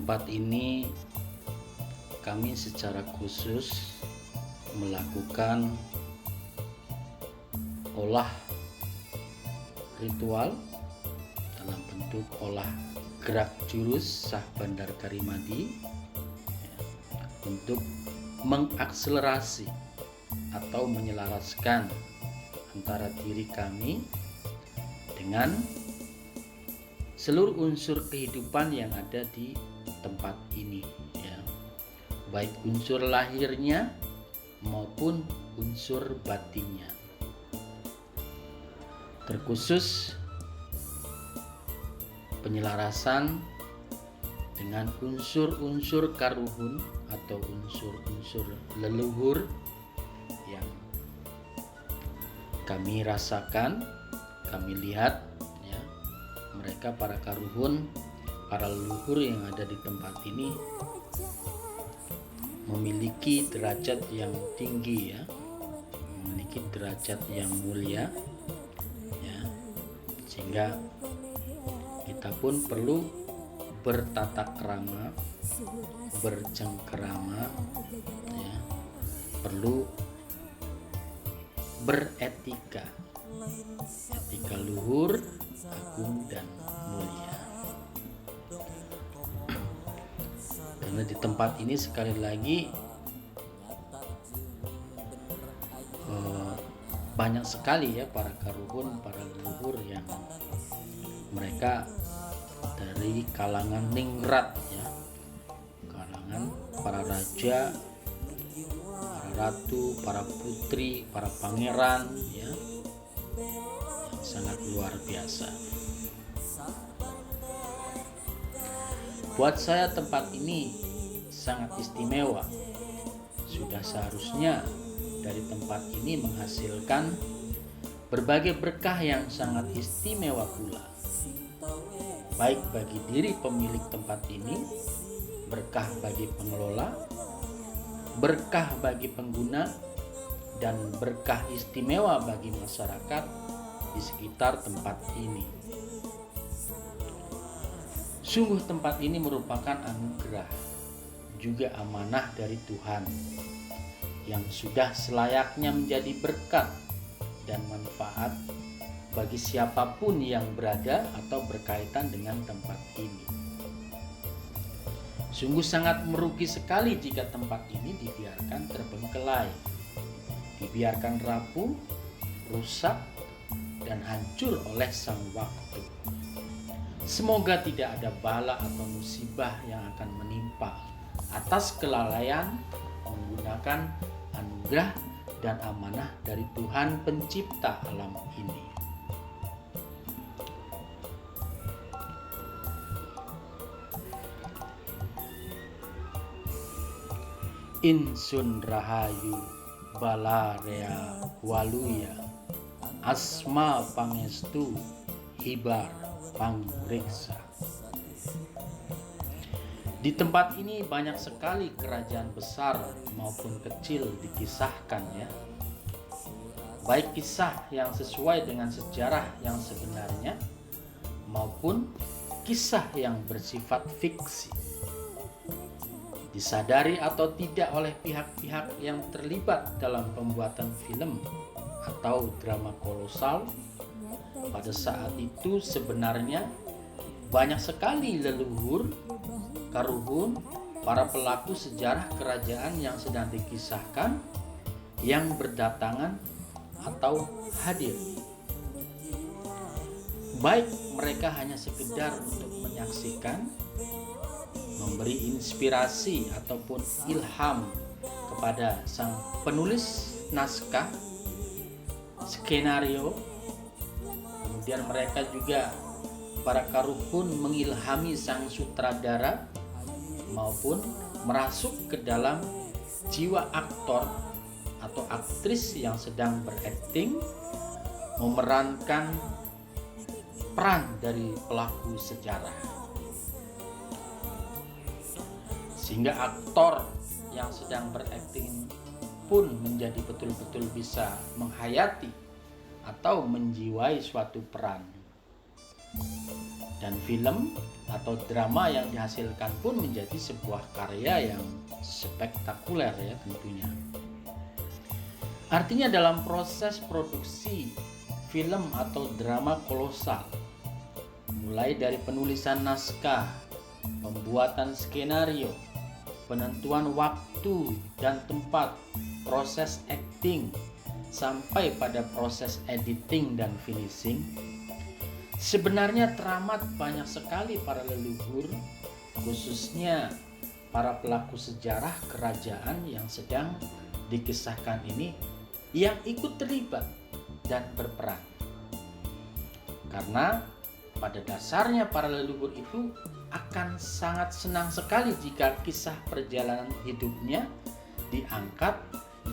tempat ini kami secara khusus melakukan olah ritual dalam bentuk olah gerak jurus Sah Bandar Karimadi untuk mengakselerasi atau menyelaraskan antara diri kami dengan seluruh unsur kehidupan yang ada di tempat ini, ya. Baik unsur lahirnya maupun unsur batinnya. Terkhusus penyelarasan dengan unsur-unsur karuhun atau unsur-unsur leluhur yang kami rasakan, kami lihat, ya, mereka para karuhun, para leluhur yang ada di tempat ini memiliki derajat yang tinggi, ya, memiliki derajat yang mulia, ya, sehingga kita pun perlu bertata krama, bercengkerama, ya, perlu beretika, etika luhur, agung dan mulia. Karena di tempat ini sekali lagi banyak sekali, ya, para karuhun, para leluhur yang mereka dari kalangan ningrat, ya, kalangan para raja, para ratu, para putri, para pangeran, ya, yang sangat luar biasa. Buat saya tempat ini sangat istimewa. Sudah seharusnya dari tempat ini menghasilkan berbagai berkah yang sangat istimewa pula. Baik bagi diri pemilik tempat ini, berkah bagi pengelola, berkah bagi pengguna, dan berkah istimewa bagi masyarakat di sekitar tempat ini. Sungguh tempat ini merupakan anugerah, juga amanah dari Tuhan yang sudah selayaknya menjadi berkat dan manfaat bagi siapapun yang berada atau berkaitan dengan tempat ini. Sungguh sangat merugi sekali jika tempat ini dibiarkan terbengkelai, dibiarkan rapuh, rusak, dan hancur oleh sang waktu. Semoga tidak ada bala atau musibah yang akan menimpa atas kelalaian menggunakan anugerah dan amanah dari Tuhan pencipta alam ini. Insun rahayu balarea waluya asma pangestu hibar pangriksa. Di tempat ini banyak sekali kerajaan besar maupun kecil dikisahkan, ya. Baik kisah yang sesuai dengan sejarah yang sebenarnya maupun kisah yang bersifat fiksi. Disadari atau tidak oleh pihak-pihak yang terlibat dalam pembuatan film atau drama kolosal, pada saat itu sebenarnya banyak sekali leluhur, karuhun, para pelaku sejarah kerajaan yang sedang dikisahkan yang berdatangan atau hadir. Baik mereka hanya sekedar untuk menyaksikan, memberi inspirasi ataupun ilham kepada sang penulis naskah, skenario. Kemudian mereka juga, para karuhun, mengilhami sang sutradara maupun merasuk ke dalam jiwa aktor atau aktris yang sedang berakting, memerankan peran dari pelaku sejarah. Sehingga aktor yang sedang berakting pun menjadi betul-betul bisa menghayati atau menjiwai suatu peran. Dan film atau drama yang dihasilkan pun menjadi sebuah karya yang spektakuler ya tentunya. Artinya dalam proses produksi film atau drama kolosal, mulai dari penulisan naskah, pembuatan skenario, penentuan waktu dan tempat, proses acting, sampai pada proses editing dan finishing, sebenarnya teramat banyak sekali para leluhur, khususnya para pelaku sejarah kerajaan yang sedang dikisahkan ini, yang ikut terlibat dan berperan. Karena pada dasarnya para leluhur itu akan sangat senang sekali jika kisah perjalanan hidupnya diangkat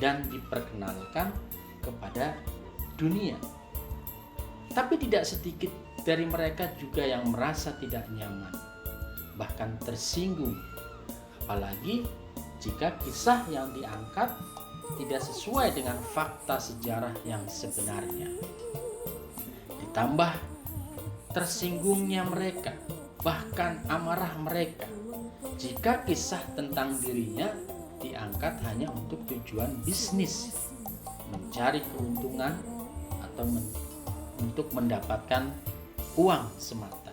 dan diperkenalkan kepada dunia. Tapi tidak sedikit dari mereka juga yang merasa tidak nyaman, bahkan tersinggung, apalagi jika kisah yang diangkat tidak sesuai dengan fakta sejarah yang sebenarnya. Ditambah tersinggungnya mereka, bahkan amarah mereka, jika kisah tentang dirinya diangkat hanya untuk tujuan bisnis, mencari keuntungan atau untuk mendapatkan uang semata.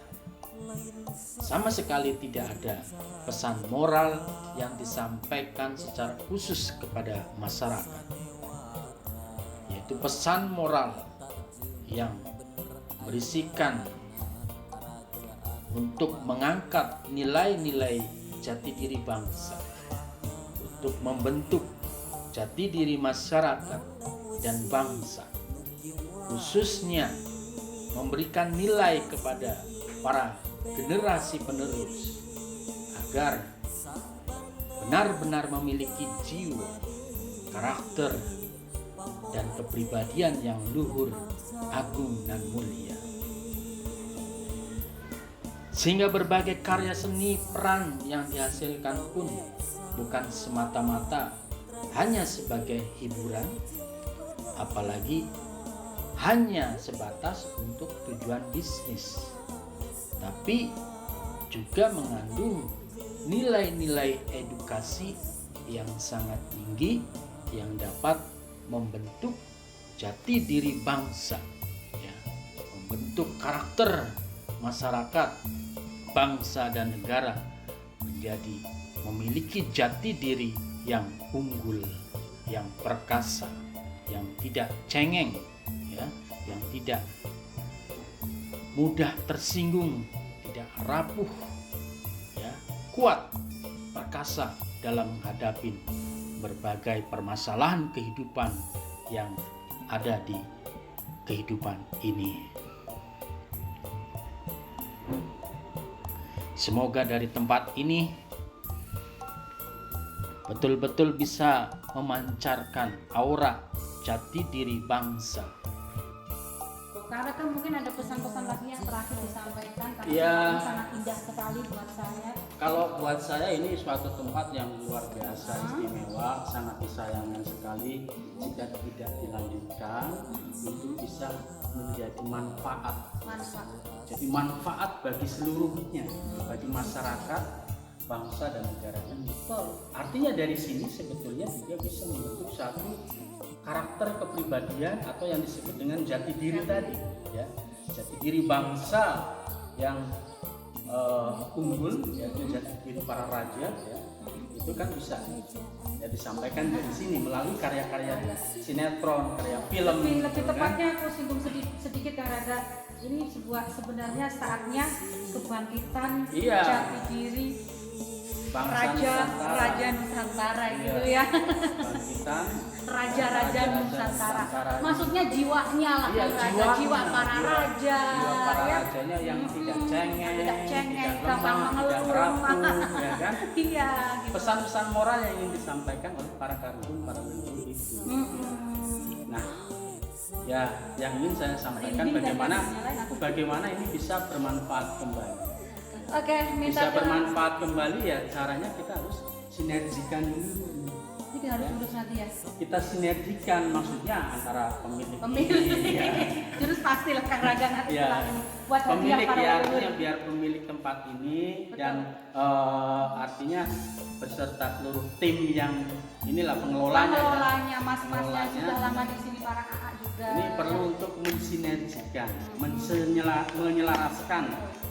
Sama sekali tidak ada pesan moral yang disampaikan secara khusus kepada masyarakat, yaitu pesan moral yang berisikan untuk mengangkat nilai-nilai jati diri bangsa, untuk membentuk jati diri masyarakat dan bangsa, khususnya memberikan nilai kepada para generasi penerus agar benar-benar memiliki jiwa, karakter, dan kepribadian yang luhur, agung, dan mulia. Sehingga berbagai karya seni peran yang dihasilkan pun bukan semata-mata hanya sebagai hiburan, apalagi hanya sebatas untuk tujuan bisnis, tapi juga mengandung nilai-nilai edukasi yang sangat tinggi yang dapat membentuk jati diri bangsa, ya, membentuk karakter masyarakat, bangsa dan negara menjadi memiliki jati diri yang unggul, yang perkasa, yang tidak cengeng, ya, yang tidak mudah tersinggung, tidak rapuh, ya, kuat, perkasa dalam menghadapi berbagai permasalahan kehidupan yang ada di kehidupan ini. Semoga dari tempat ini betul-betul bisa memancarkan aura jati diri bangsa. Karena kan mungkin ada pesan-pesan lagi yang terakhir disampaikan, karena ya, sangat indah sekali buat saya. Kalau buat saya ini suatu tempat yang luar biasa istimewa, sangat disayangkan sekali jika tidak dilanjutkan untuk bisa menjadi manfaat. Jadi manfaat bagi seluruhnya, bagi masyarakat, bangsa dan negaranya. Artinya dari sini sebetulnya juga bisa membentuk satu karakter kepribadian atau yang disebut dengan jati diri tadi, ya, jati diri bangsa yang unggul, yaitu jati diri para raja, ya, itu kan bisa ya disampaikan dari sini melalui karya-karya sinetron, karya film. Lebih tepatnya aku singgung sedikit karena ada ini sebenarnya saatnya kebangkitan jati diri Raja Nusantara gitu ya. Bangkitan Raja Nusantara. Maksudnya jiwanya lah, jiwa para raja. Jiwa para rajanya yang tidak cengeng, tidak gampang lemah, tidak rapuh, ya kan? Iya. Gitu. Pesan-pesan moral yang ingin disampaikan oleh para kartun, para leluhur itu. Nah, ya yang ingin saya sampaikan bagaimana ini bisa bermanfaat kembali. Oke, Bisa bermanfaat kembali ya caranya kita harus sinergikan dulu. Itu harus urus nanti ya. Kita sinergikan, maksudnya antara pemilik Pemilik. Terus pastilah Kang Raga nanti ya, setelah ini buat pemilik hadiah para ya, leluhur. artinya biar pemilik tempat ini Betul. dan artinya beserta seluruh tim yang inilah pengelolanya. Pengelolanya, mas-masnya Pengelolanya. sudah lama di sini, para AA juga. Ini perlu untuk mensinergikan, menyelaraskan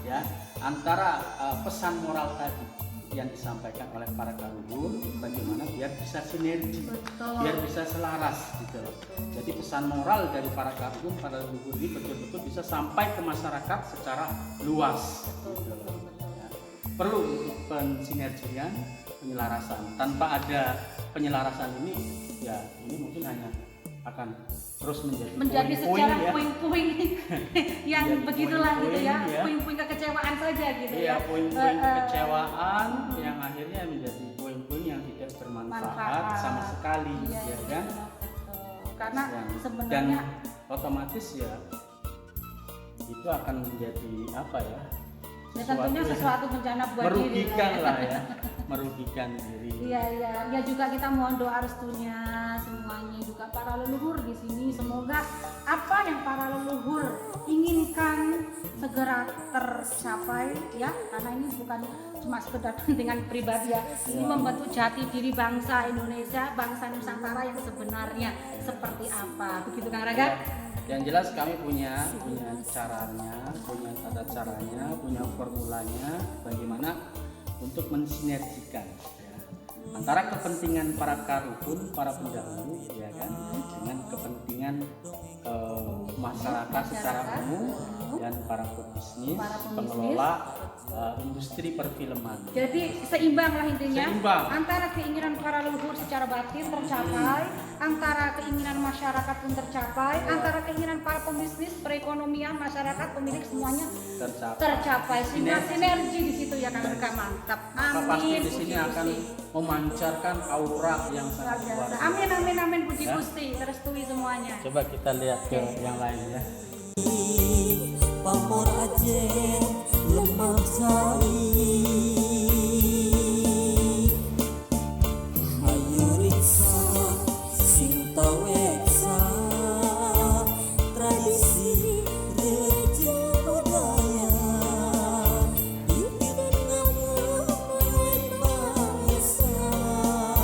ya antara pesan moral tadi yang disampaikan oleh para karuhun, bagaimana biar bisa sinergi, Betul. biar bisa selaras gitu loh. Jadi pesan moral dari para karuhun, para leluhur ini betul-betul bisa sampai ke masyarakat secara luas. Gitu loh. Ya. Perlu untuk pensinergian, penyelarasan. Tanpa ada penyelarasan ini, ya ini mungkin hanya akan terus menjadi secara ya. puing-puing yang Menjadi begitulah gitu ya, puing-puing, ya. puing-puing kekecewaan saja gitu Iya, ya. puing-puing kekecewaan yang akhirnya menjadi puing-puing yang tidak bermanfaat sama sekali, Iya, ya iya, kan? betul. Karena Dan sebenarnya otomatis ya itu akan menjadi apa ya? ya tentunya sesuatu bencana buat diri merugikan lah lah ya, merugikan diri. Iya, iya, ya juga kita mohon doa restunya semuanya, juga para leluhur di sini, semoga apa yang para leluhur inginkan segera tercapai ya, karena ini bukan cuma sekedar kepentingan pribadi ya, ini membentuk jati diri bangsa Indonesia, bangsa Nusantara yang sebenarnya seperti apa, begitu Kang Raga? Yang jelas kami punya caranya, punya tata caranya, punya formulanya bagaimana untuk mensinergikan ya, antara kepentingan para karuhun, para pendahulu ya kan, dengan kepentingan masyarakat secara umum dan para pebisnis, Para pembisnis. pengelola industri perfilman. Jadi seimbang lah intinya, Seimbang. antara keinginan para leluhur secara batin tercapai, antara keinginan masyarakat pun tercapai, antara keinginan para pembisnis, perekonomian, masyarakat, pemilik semuanya tercapai. Sehingga sinergi di situ ya Kang Raka, mantap. Maka pasti Amin. di sini puji akan Gusti. memancarkan aura yang Luar sangat luar biasa. biasa. Amin, amin, amin, puji Ya. Gusti, terestui semuanya. Coba kita lihat ke yang lain ya. Pamor Aceh